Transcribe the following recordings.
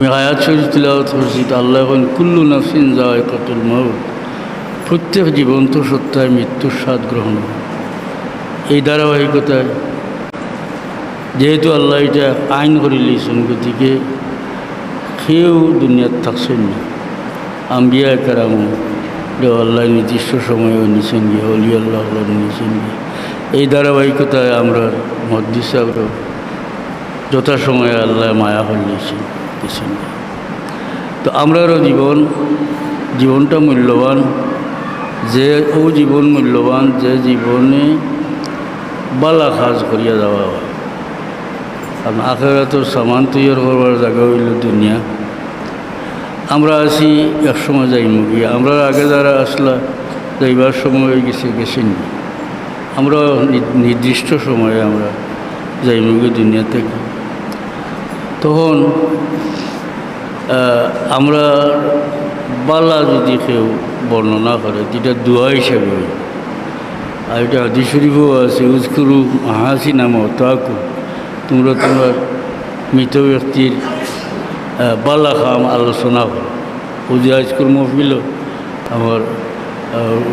আমি আয়াত শরীফ তিলাওয়াত করছি, আল্লাহ এখন কুল্লু নাফসিন যায়কাতুল মাউত, প্রত্যেক জীবন্ত সত্তায় মৃত্যুর স্বাদ গ্রহণ। এই ধারাবাহিকতায় যেহেতু আল্লাহ এটা আইন করে লিয়েছেন, গতিকে কেউ দুনিয়ার থাকছেন না। আম্বিয়া কেরামও আল্লাহ নির্দিষ্ট সময়েও নিছেন গিয়ে, অলি আল্লাহ নিয়েছেন গিয়ে। এই ধারাবাহিকতায় আমরা মহাদ্দিস সাহেবরা যথাসময়ে আল্লাহ মায়া হল নিয়েছেন দিয়েছেন। তো আমরারও জীবনটা মূল্যবান, যে ও জীবন মূল্যবান যে জীবনে বালা কাজ করিয়া যাওয়া হয়। কারণ আখেরাতের সামান তৈরি করবার জায়গা হইল দুনিয়া। আমরা আছি একসময় যাইমু গিয়ে, আমরা আগে যারা আসলা যাইবার সময় হয়ে গেছেন। আমরা নির্দিষ্ট সময়ে আমরা যাইমু গিয়ে দুনিয়া থেকে। তখন আমরা বালা যদি কেউ বর্ণনা করে, যেটা দোয়া হিসাবে হয়। আর এটা হাদিস শরীফও আছে, উজকুরু হাসিনা মাওতাকুম, তোমরা তোমার মৃত ব্যক্তির বালা খাম আলোচনা করো। ও যে আজকের মহফিল আমার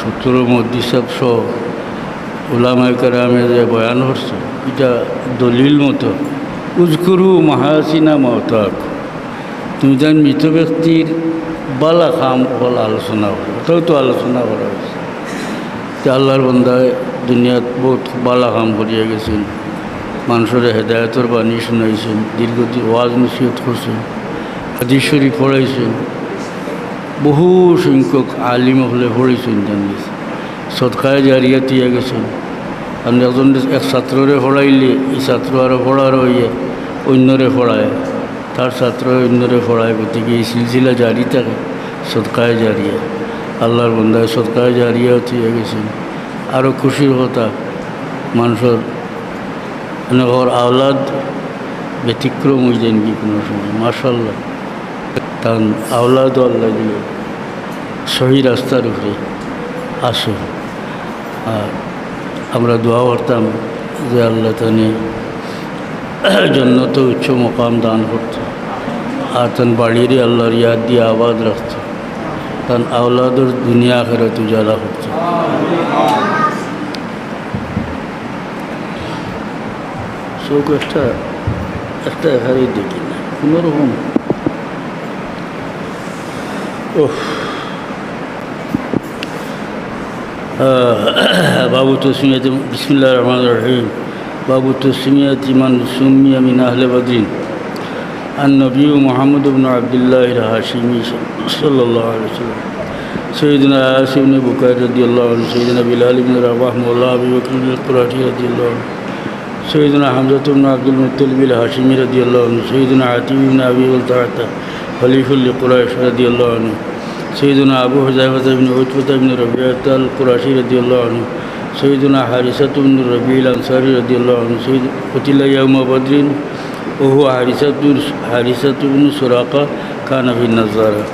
70 মুহাদ্দিস সাহেব সহ উলামায়ে কেরামে যে বয়ান করছে, এটা দলিল মতো। উজকুরু মাহাসিনা মাওতাকুম, তুমি যেন মৃত ব্যক্তির বালা খাম হল আলোচনা করো। ওটাও তো আলোচনা করা হয়েছে যে আল্লাহর বান্দায় দুনিয়াত বহুত বালা কাম করিয়া গেছেন, মানুষের হেদায়তের বাণী শুনাইছেন, দীর্ঘদিন ওয়াজ নসিহত করছেন, হাদিস শরীফ পড়াইছেন, বহু সংখ্যক আলিম হলে পড়াইছেন, জানিয়েছেন, সদকায়ে জারিয়া দিয়ে গেছেন। কারণ একজন এক ছাত্ররে পড়াইলে এই ছাত্র আরও পড়ার হইয়ে অন্যরে পড়ায়, তার ছাত্র অন্যরে পড়ায়। গতিকে এই সিলসিলা জারি থাকে, সদকায়ে জারিয়া। আল্লাহর বান্দায় সদকায়ে জারিয়াও দিয়ে গেছেন। আরও খুশির কথা, মানুষের মানে ওর আওলাদ ব্যতিক্রম হয়ে যান কি কোনো সময়, মাশাআল্লাহ। কারণ আওলাদও আল্লাহ দিয়ে সহি রাস্তার উপরে আসে। আর আমরা দোয়া করতাম যে আল্লাহ তানে জন্নত উচ্চ মকাম দান করত, আর তান বাড়িরে আল্লাহর ইয়াদ দিয়ে আবাদ রাখত, তান আওলাদর দুনিয়া আখিরাত উজালা করত। চোখ একটা এখানে দেখি না কোনোরকম। বাবু তসমিয়াতি বিসমিল্লাহির রহমানির রহিম। বাবু তসমিয়াতি মান সুম্মিয়া মিন আহলে বদরিন النبي محمد بن عبد الله الهاشمي صلى الله عليه وسلم سيدنا عاصم بن بكير رضي الله عنه سيدنا بلال بن رباح مولى أبي بكر القرشي رضي الله عنه سيدنا حمزة بن عبد المطلب الهاشمي رضي الله عنه سيدنا عتيب بن أبي بلتعة خليفة لقريش رضي الله عنه سيدنا أبو حذيفة بن عتبة بن ربيعة القرشي رضي الله عنه سيدنا حارثة بن ربيع الأنصاري رضي الله عنه سيد قتل يوم بدر وهو حارثة بن سراقة كان في النظارة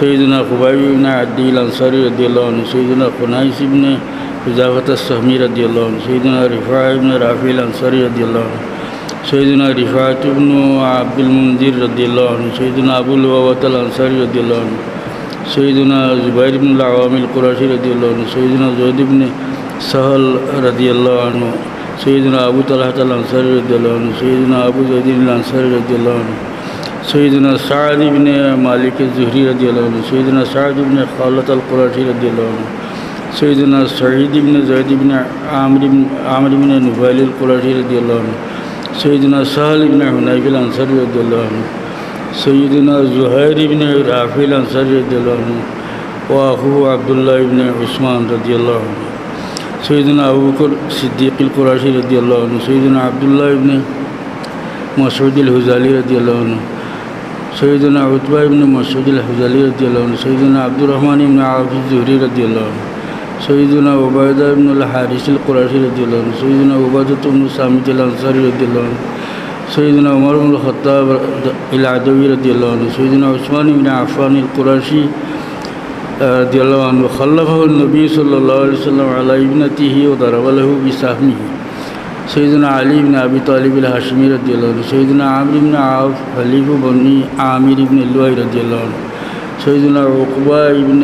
سيدنا خبيب بن عدي الأنصاري رضي الله عنه سيدنا خنيس بن حذافة السهمي رضي الله عنه سيدنا رفاعة بن رافع الأنصاري رضي الله عنه سيدنا رفاعة بن عبد المنذر رضي الله عنه سيدنا أبو لبابة الأنصاري رضي الله عنه سيدنا زبير بن العوام القرشي رضي الله عنه سيدنا زيد بن سهل رضي الله عنه سيدنا أبو طلحة الأنصاري رضي الله عنه سيدنا أبو زيد الأنصاري رضي الله عنه سيدنا سعد بن مالك الزهري رضي الله عنه سيدنا سعد بن خالد القرشي رضي الله عنه سيدنا سعيد بن زيد بن عامر بن نفيل القرشي رضي الله عنه سيدنا سهل بن حنيف الأنصاري رضي الله عنه سيدنا زهير بن رافع الأنصاري رضي الله عنه وأخوه عبد الله بن عثمان رضي الله عنه سيدنا أبو بكر الصديق القرشي رضي الله عنه سيدنا عبد الله بن مسعود الهذلي رضي الله عنه سيدنا عتبة بن مسعود الهذلي رضي الله عنه سيدنا عبد الرحمن بن عوف الزهري رضي الله عنه سيدنا عبيدة بن الحارث القرشي رضي الله عنه سيدنا عبادة بن صامت الأنصاري رضي الله عنه سيدنا عمر بن الخطاب العدوي رضي الله عنه سيدنا عثمان بن عفان القرشي رضي الله عنه خلفه النبي صلى الله عليه وسلم على ابنته وضرب له بسهمه सैयदना अली इब्न अबी तालिब अल-हाशमी रज़ियल्लाहु अन्हु, सैयदना आमिर इब्न आफ खलीफ बनी आमिर इब्न लुआई रज़ियल्लाहु अन्हु, सैयदना उक़बा इब्न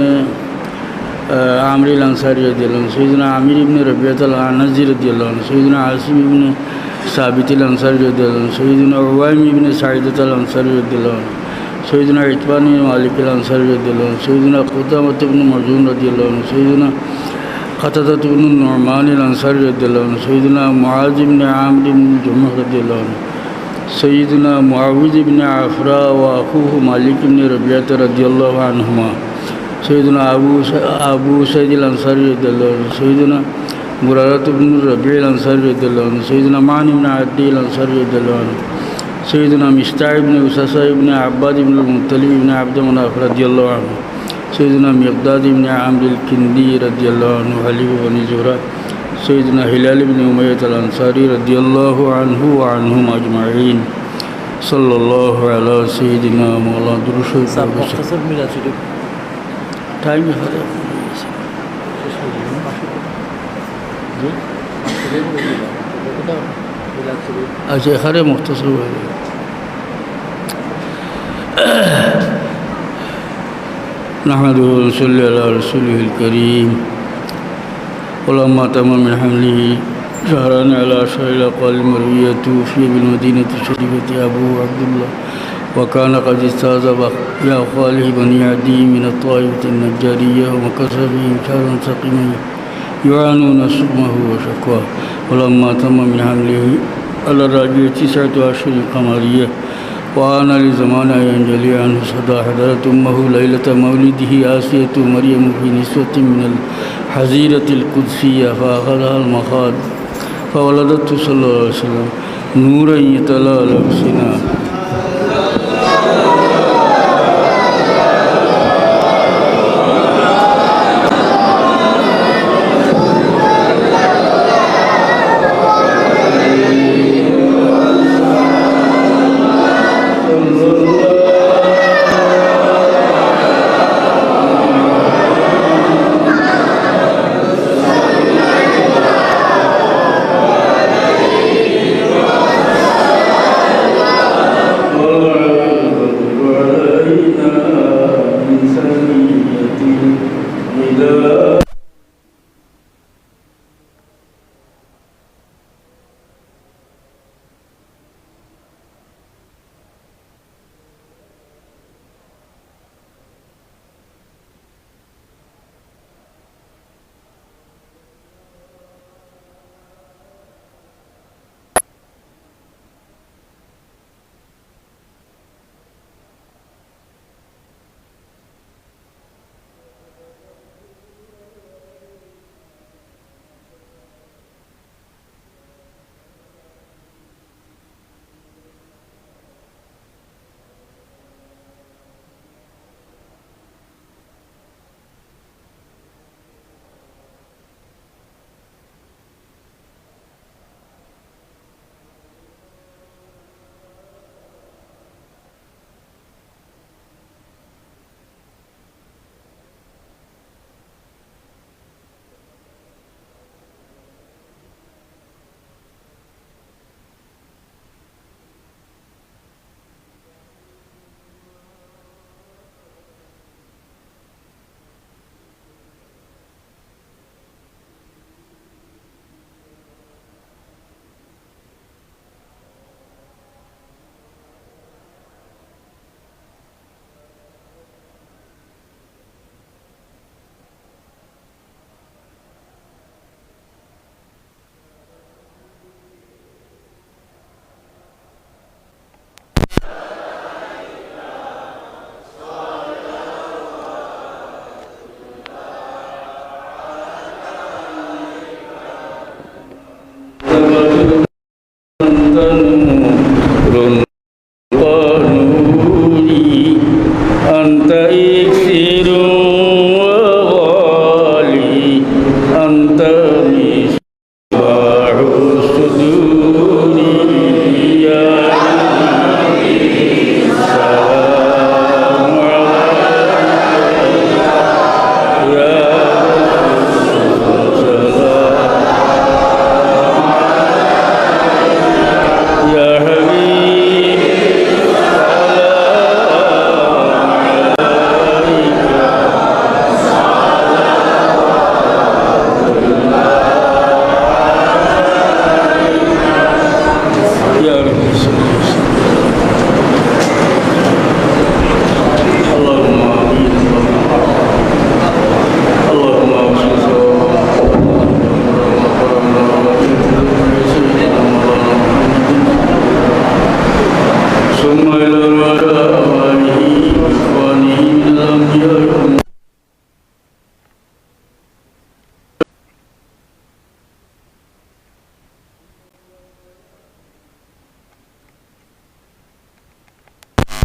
आमिर अल-अंसारी रज़ियल्लाहु अन्हु, सैयदना आमिर इब्न रबियत अल-अनज़ी रज़ियल्लाहु अन्हु, सैयदना आसिम इब्न साबित अल-अंसारी रज़ियल्लाहु अन्हु, सैयदना उवाइम इब्न साइदत अल-अंसारी रज़ियल्लाहु अन्हु, सैयदना इत्बान इब्न मालिक अल-अंसारी रज़ियल्लाहु अन्हु, सैयदना क़ुदामत इब्न मरजून रज़ियल्लाहु अन्हु, सैयदना क़तादत इब्न नुअमान अल-अंसारी रज़ियल्लाहु अन्हु, सैयदना मुआज़ इब्न आमिर इब्न जुम्ह रज़ियल्लाहु अन्हु, सैयदना मुआविज़ इब्न अफ़रा व अख़ूहु मालिक इब्न रबियत रज़ियल्लाहु अन्हुमा, सैयदना अबू सईद अल-अंसारी रज़ियल्लाहु अन्हु, सैयदना मुरारत इब्न रबी अल-अंसारी रज़ियल्लाहु अन्हु, सैयदना मान इब्न अद्दी अल-अंसारी रज़ियल्लाहु अन्हु, सैयदना मिस्ताह इब्न उससा इब्न अब्बाद इब्न मुत्तलिब इब्न अब्द मनाफ़ रज़ियल्लाहु अन्हु, सैयदना मिक़दाद इब्न आमिर अल-किंदी रज़ियल्लाहु अन्हु हलीफ़ बनी ज़ुहरा, सैयदना हिलाल इब्न उमय्यत अल-अंसारी रज़ियल्लाहु अन्हु व अन्हुम अजमईन। सल्लल्लाहु अला सय्यिदिना मौलाना दुरूद मुख्तसर मिला शरीफ टाइम है अच्छा खरे मुख्तसर हुआ नहमदुहु व नसल्ली अला रसूलिहिल करीम वलम्मा तम्मा मिन हमलिही शहरान अला शहरिल अक़वाल मरविय्यह तूफ़िय बिल मदीनति शरीफति अबू अब्दुल्लाह व कान क़द इस्तअज़ब बिअख़वालिहि बनी अदी मिन अत्ताइफ़ति अन-नज्जारिय्यह व मकसा बिहिम शहरन सक़ीमन युआनून सुक़महु व शक़्वाह वलम्मा तम्मा मिन हमलिही अला राजियति तिसअतु अशहुरिन क़मरिय्यह व आना लिज़माना यंजली अन्हु सदा हदरत उम्महु लैलत मौलिदिही आसियतु मरियम फ़ी निस्वतिन मिनल हज़ीरतिल क़ुद्सिय्यह फ़अख़ज़हा अल-मख़ाद फ़वलदतहु सल्लल्लाहु अलैहि वसल्लम नूरन यतलअलअ बिसिना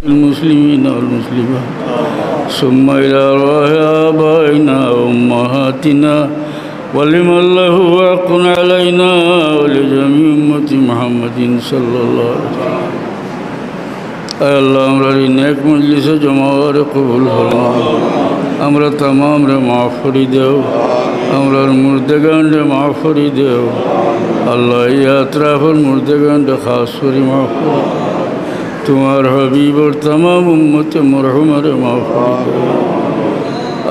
المسلمين والمسلمات ثم إلى أرواح آبائنا وأمهاتنا ولمن له حق علينا ولجميع أمة محمد صلى الله عليه وسلم আল্লাহ আমরা এই নেক মজলিসে জমা হওয়ারে কবুল ফরমাও আমরা तमाम রে মাফ করে দেও আমরার মুর্দেগান রে মাফ করে দেও আল্লাহ এই আতরাফের মুর্দেগান রে খাস করে মাফ করে তোমার হাবিবর तमाम উম্মতে মরহুমারে মাফ করে দেও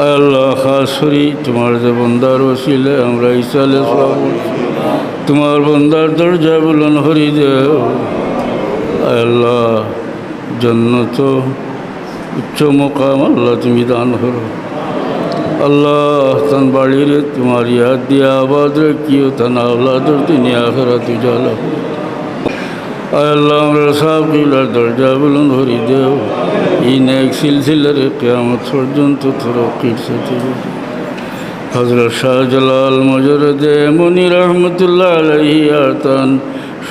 আল্লাহ খাস করে তোমার যে বন্দার ওসিলে আমরা ইসালে সওয়াব তোমার বন্দার দরজা বুলন্দ করে দেও আল্লাহ जन्नत उच्च मुकाम अल्लाह तुम दान करो अल्लाह तन बाड़ी रे तुम्हारी याद दिया आबाद रखियो तन औलाद दुनिया आखिरत उजाला अल्लाह हमरा साहब की दर्जा बुलंद हरी देव इन एक सिलसिले रे क़यामत पर्यন্ত तरक्कीर साथे हजरत शाह जलाल मजरदे मुनी रहमतुल्लाह अलैहि आतान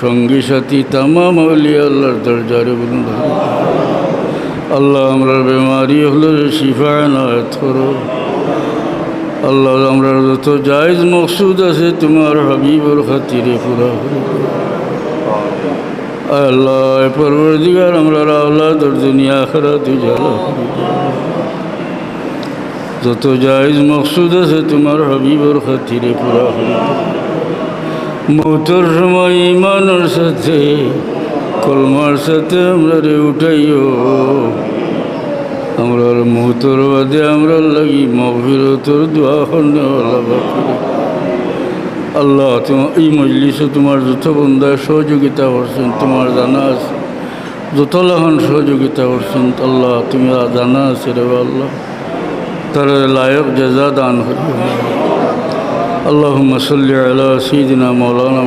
সঙ্গী সাথী तमाम औलिया আল্লাহর দরজারে বুলন্দ আল্লাহ আমরা বেমারি হলে শিফা এনায়েত করো আল্লাহ আমরা যত জায়েজ মকসুদ আছে তোমার হাবিবর খাতিরে পুরা করে আল্লাহ পরবর্তীকার আমরা আওলাদর দুনিয়া আখিরাত উজালা করে যত জায়েজ মকসুদ আছে তোমার হাবিবর খাতিরে পুরা করে মৌতের সময় ইমানের সাথে কলমার সাথে আমরা রে উঠাইও আমরা মৌতের বাদে আমরা লাগি মগফিরতর দোয়া করনেওয়ালা বাকি আল্লাহ তোমার এই মজলিসে তোমার যত বন্দায় সহযোগিতা করছেন তোমার জানা আছে যত লাহান সহযোগিতা করছেন আল্লাহ তুমি জানা আছে রে আল্লাহ তারা লায়ক জাযা দান করিও اللهم صل على سيدنا مولانا